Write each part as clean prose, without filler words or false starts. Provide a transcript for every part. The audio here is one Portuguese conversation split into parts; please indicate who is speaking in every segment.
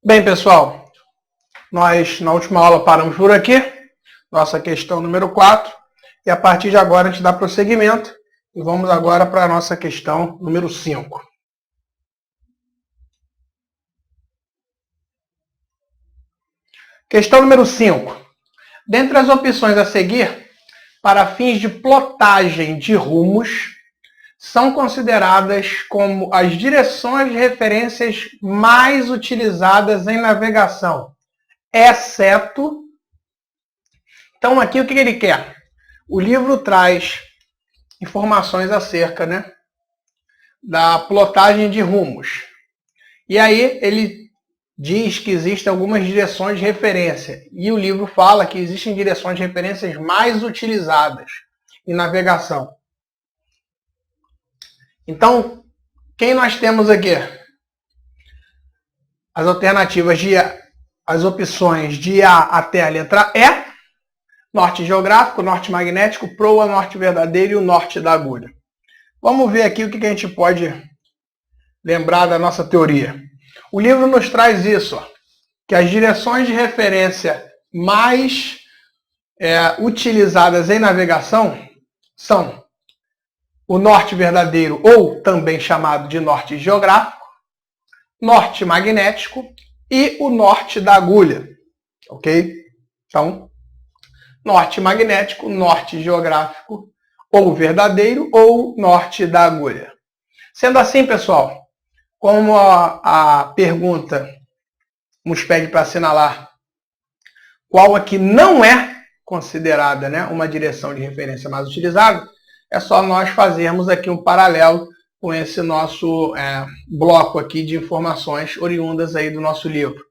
Speaker 1: Bem, pessoal, nós na última aula paramos por aqui, nossa questão número 4, e a partir de agora a gente dá prosseguimento e vamos agora para a nossa questão número 5. Questão número 5. Dentre as opções a seguir, para fins de plotagem de rumos, são consideradas como as direções de referências mais utilizadas em navegação, exceto... Então, aqui o que ele quer? O livro traz informações acerca, da plotagem de rumos. E aí ele diz que existem algumas direções de referência. E o livro fala que existem direções de referências mais utilizadas em navegação. Então, quem nós temos aqui? As alternativas as opções de A até a letra E: norte geográfico, norte magnético, proa, norte verdadeiro e o norte da agulha. Vamos ver aqui o que a gente pode lembrar da nossa teoria. O livro nos traz isso, que as direções de referência mais utilizadas em navegação são o norte verdadeiro, ou também chamado de norte geográfico, norte magnético e o norte da agulha. Ok? Então, norte magnético, norte geográfico, ou verdadeiro, ou norte da agulha. Sendo assim, pessoal, como a pergunta nos pede para assinalar qual aqui não é considerada uma direção de referência mais utilizada, é só nós fazermos aqui um paralelo com esse nosso bloco aqui de informações oriundas aí do nosso livro.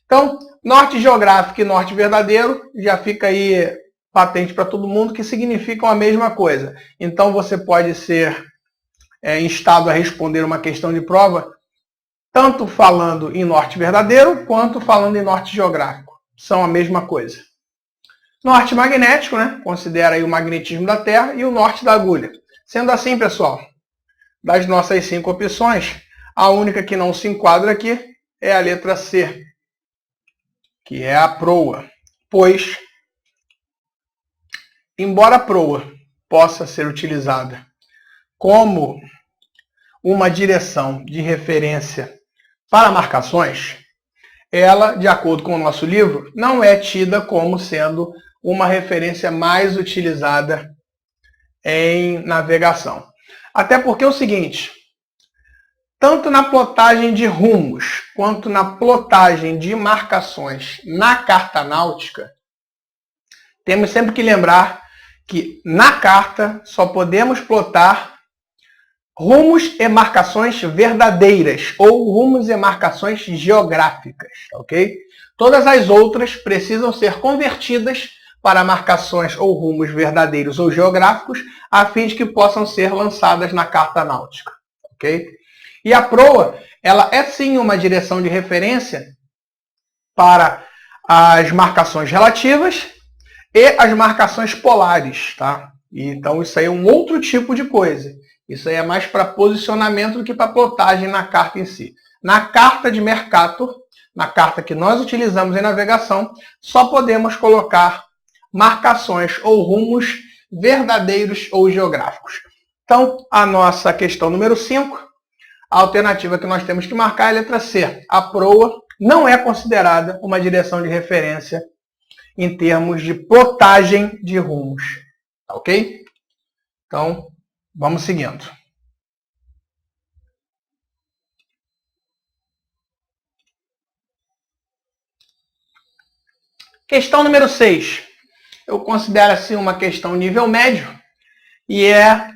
Speaker 1: Então, norte geográfico e norte verdadeiro já fica aí patente para todo mundo que significam a mesma coisa. Então, você pode ser instado a responder uma questão de prova tanto falando em norte verdadeiro quanto falando em norte geográfico. São a mesma coisa. Norte magnético, considera aí o magnetismo da Terra, e o norte da agulha. Sendo assim, pessoal, das nossas 5 opções, a única que não se enquadra aqui é a letra C, que é a proa. Pois, embora a proa possa ser utilizada como uma direção de referência para marcações, ela, de acordo com o nosso livro, não é tida como sendo uma referência mais utilizada em navegação. Até porque é o seguinte, tanto na plotagem de rumos quanto na plotagem de marcações na carta náutica, temos sempre que lembrar que na carta só podemos plotar rumos e marcações verdadeiras ou rumos e marcações geográficas, ok? Todas as outras precisam ser convertidas para marcações ou rumos verdadeiros ou geográficos, a fim de que possam ser lançadas na carta náutica, ok? E a proa, ela é sim uma direção de referência para as marcações relativas e as marcações polares, tá? Então isso aí é um outro tipo de coisa. Isso aí é mais para posicionamento do que para plotagem na carta em si. Na carta de Mercator, na carta que nós utilizamos em navegação, só podemos colocar marcações ou rumos verdadeiros ou geográficos. Então, a nossa questão número 5, a alternativa que nós temos que marcar é a letra C. A proa não é considerada uma direção de referência em termos de plotagem de rumos. Ok? Então, vamos seguindo. Questão número 6. Eu considero assim uma questão nível médio e é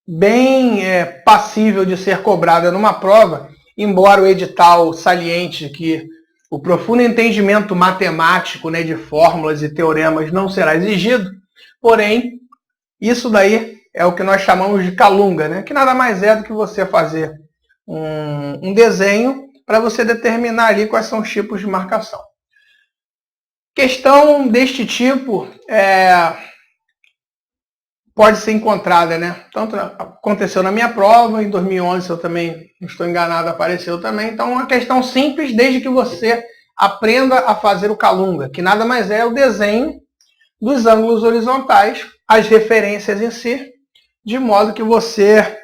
Speaker 1: bem passível de ser cobrada numa prova, embora o edital saliente que o profundo entendimento matemático de fórmulas e teoremas não será exigido, porém, isso daí é o que nós chamamos de calunga, que nada mais é do que você fazer um desenho para você determinar ali quais são os tipos de marcação. Questão deste tipo pode ser encontrada, né? Tanto aconteceu na minha prova, em 2011, se eu também não estou enganado, apareceu também. Então, uma questão simples, desde que você aprenda a fazer o Calunga, que nada mais é o desenho dos ângulos horizontais, as referências em si, de modo que você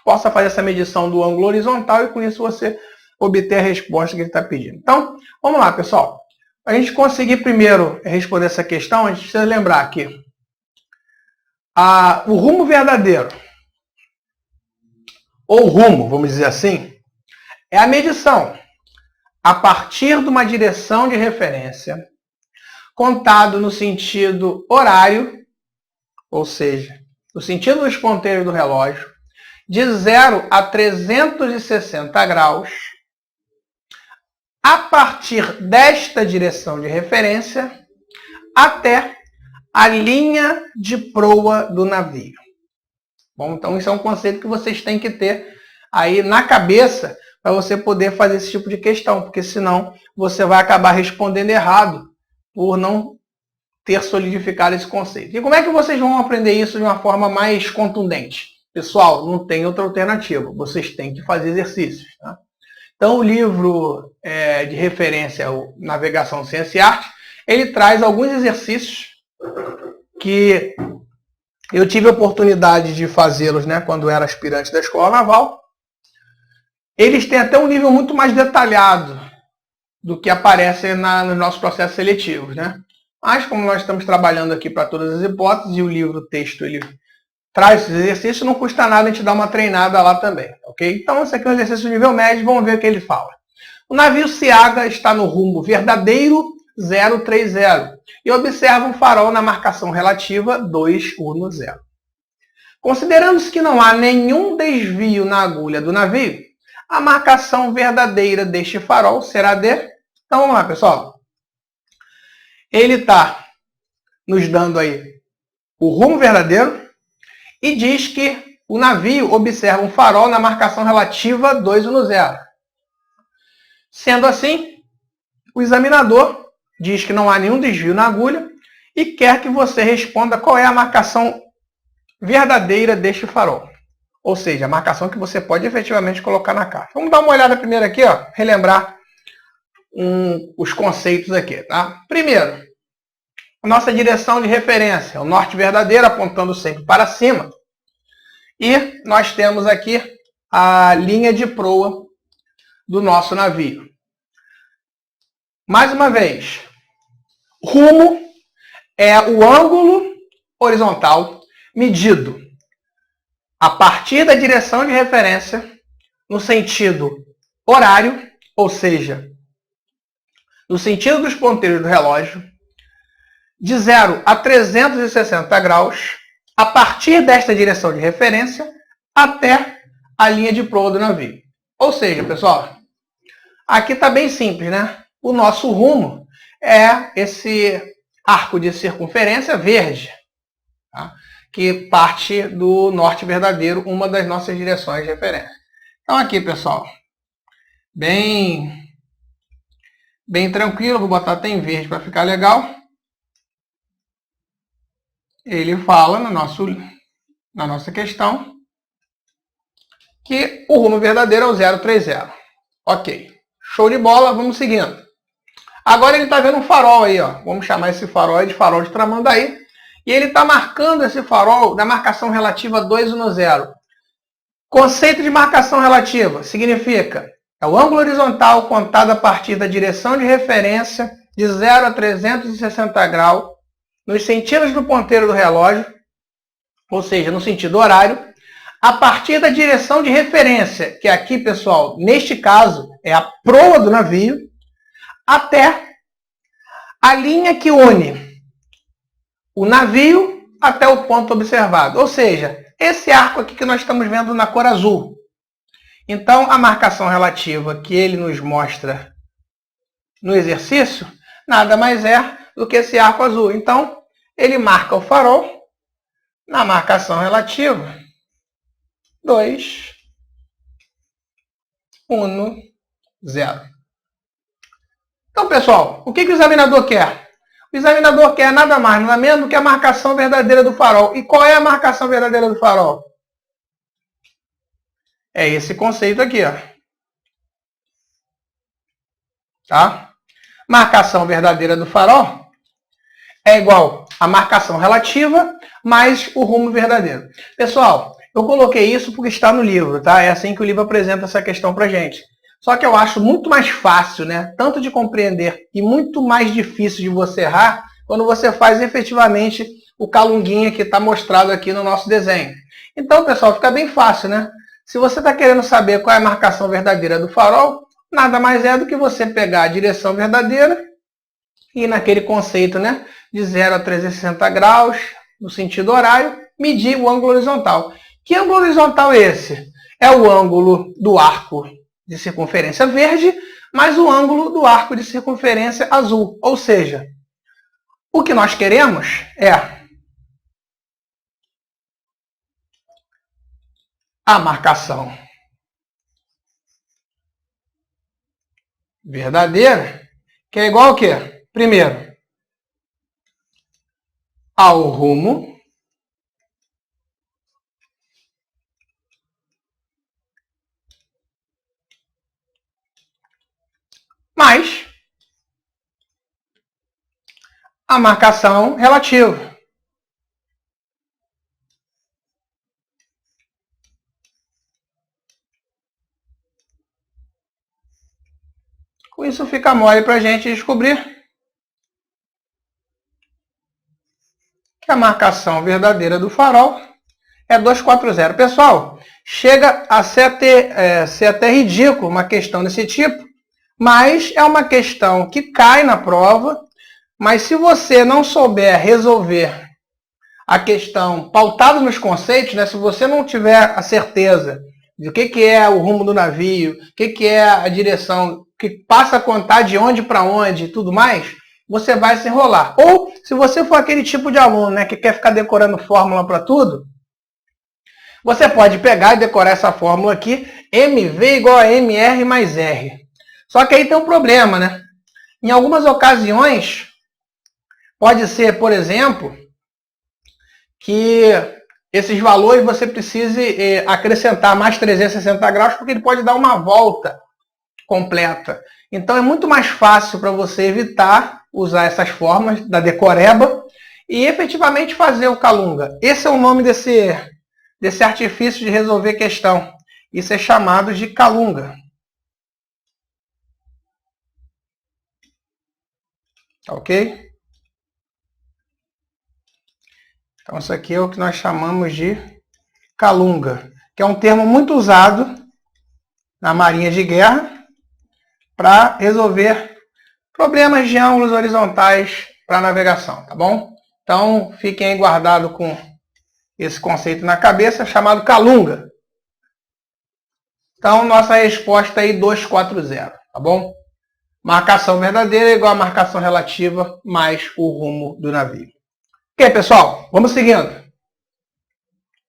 Speaker 1: possa fazer essa medição do ângulo horizontal e com isso você obter a resposta que ele está pedindo. Então, vamos lá, pessoal. Para a gente conseguir primeiro responder essa questão, a gente precisa lembrar que o rumo verdadeiro, ou rumo, vamos dizer assim, é a medição a partir de uma direção de referência, contado no sentido horário, ou seja, no sentido dos ponteiros do relógio, de 0 a 360 graus, a partir desta direção de referência até a linha de proa do navio. Bom, então isso é um conceito que vocês têm que ter aí na cabeça para você poder fazer esse tipo de questão, porque senão você vai acabar respondendo errado por não ter solidificado esse conceito. E como é que vocês vão aprender isso de uma forma mais contundente? Pessoal, não tem outra alternativa, vocês têm que fazer exercícios. Tá? Então o livro de referência, o Navegação, Ciência e Arte, ele traz alguns exercícios que eu tive a oportunidade de fazê-los, né, quando era aspirante da Escola Naval. Eles têm até um nível muito mais detalhado do que aparece nos nossos processos seletivos, né? Mas como nós estamos trabalhando aqui para todas as hipóteses e o livro, o texto, ele traz esses exercícios, não custa nada a gente dar uma treinada lá também, ok? Então esse aqui é um exercício de nível médio, vamos ver o que ele fala. O navio Seaga está no rumo verdadeiro 030 e observa um farol na marcação relativa 210. Considerando-se que não há nenhum desvio na agulha do navio, a marcação verdadeira deste farol será de... Então vamos lá, pessoal. Ele está nos dando aí o rumo verdadeiro e diz que o navio observa um farol na marcação relativa 210. Sendo assim, o examinador diz que não há nenhum desvio na agulha e quer que você responda qual é a marcação verdadeira deste farol. Ou seja, a marcação que você pode efetivamente colocar na caixa. Vamos dar uma olhada primeiro aqui, ó, relembrar os conceitos aqui. Tá? Primeiro, a nossa direção de referência, o norte verdadeiro apontando sempre para cima. E nós temos aqui a linha de proa do nosso navio. Mais uma vez, rumo é o ângulo horizontal medido a partir da direção de referência no sentido horário, ou seja, no sentido dos ponteiros do relógio, de 0 a 360 graus, a partir desta direção de referência até a linha de proa do navio. Ou seja, pessoal, aqui está bem simples, né? O nosso rumo é esse arco de circunferência verde, tá? Que parte do norte verdadeiro, uma das nossas direções de referência. Então aqui, pessoal, bem tranquilo, vou botar até em verde para ficar legal. Ele fala na nossa questão que o rumo verdadeiro é o 030. Ok, show de bola, vamos seguindo. Agora ele está vendo um farol aí, ó. Vamos chamar esse farol de farol de Tramandaí. E ele está marcando esse farol da marcação relativa 210. Conceito de marcação relativa significa é o ângulo horizontal contado a partir da direção de referência de 0 a 360 graus nos sentidos do ponteiro do relógio, ou seja, no sentido horário, a partir da direção de referência, que aqui, pessoal, neste caso, é a proa do navio, até a linha que une o navio até o ponto observado. Ou seja, esse arco aqui que nós estamos vendo na cor azul. Então, a marcação relativa que ele nos mostra no exercício, nada mais é do que esse arco azul. Então, ele marca o farol na marcação relativa 2, 1, 0. Então, pessoal, o que o examinador quer? O examinador quer nada mais, nada menos do que a marcação verdadeira do farol. E qual é a marcação verdadeira do farol? É esse conceito aqui, ó. Tá? Marcação verdadeira do farol é igual a marcação relativa mais o rumo verdadeiro. Pessoal, eu coloquei isso porque está no livro, tá? É assim que o livro apresenta essa questão pra gente. Só que eu acho muito mais fácil, né? Tanto de compreender e muito mais difícil de você errar quando você faz efetivamente o calunguinha que está mostrado aqui no nosso desenho. Então, pessoal, fica bem fácil, né? Se você está querendo saber qual é a marcação verdadeira do farol, nada mais é do que você pegar a direção verdadeira e naquele conceito, né, de 0 a 360 graus, no sentido horário, medir o ângulo horizontal. Que ângulo horizontal é esse? É o ângulo do arco de circunferência verde mais o ângulo do arco de circunferência azul. Ou seja, o que nós queremos é a marcação verdadeira, que é igual ao quê? Primeiro, ao rumo mais a marcação relativa. Com isso fica mole para a gente descobrir que a marcação verdadeira do farol é 240. Pessoal, chega a ser até ridículo uma questão desse tipo, mas é uma questão que cai na prova, mas se você não souber resolver a questão pautada nos conceitos, né, se você não tiver a certeza de o que é o rumo do navio, o que é a direção, que passa a contar de onde para onde e tudo mais, você vai se enrolar. Ou, se você for aquele tipo de aluno, né, que quer ficar decorando fórmula para tudo, você pode pegar e decorar essa fórmula aqui, MV igual a MR mais R. Só que aí tem um problema, né? Em algumas ocasiões, pode ser, por exemplo, que esses valores você precise acrescentar mais 360 graus, porque ele pode dar uma volta completa. Então é muito mais fácil para você evitar usar essas fórmulas da decoreba e efetivamente fazer o calunga. Esse é o nome desse artifício de resolver questão. Isso é chamado de calunga. Ok? Então isso aqui é o que nós chamamos de calunga, que é um termo muito usado na Marinha de Guerra para resolver problemas de ângulos horizontais para navegação, tá bom? Então fiquem aí guardados com esse conceito na cabeça, chamado calunga. Então nossa resposta aí 240, tá bom? Marcação verdadeira é igual a marcação relativa mais o rumo do navio. Ok, pessoal? Vamos seguindo.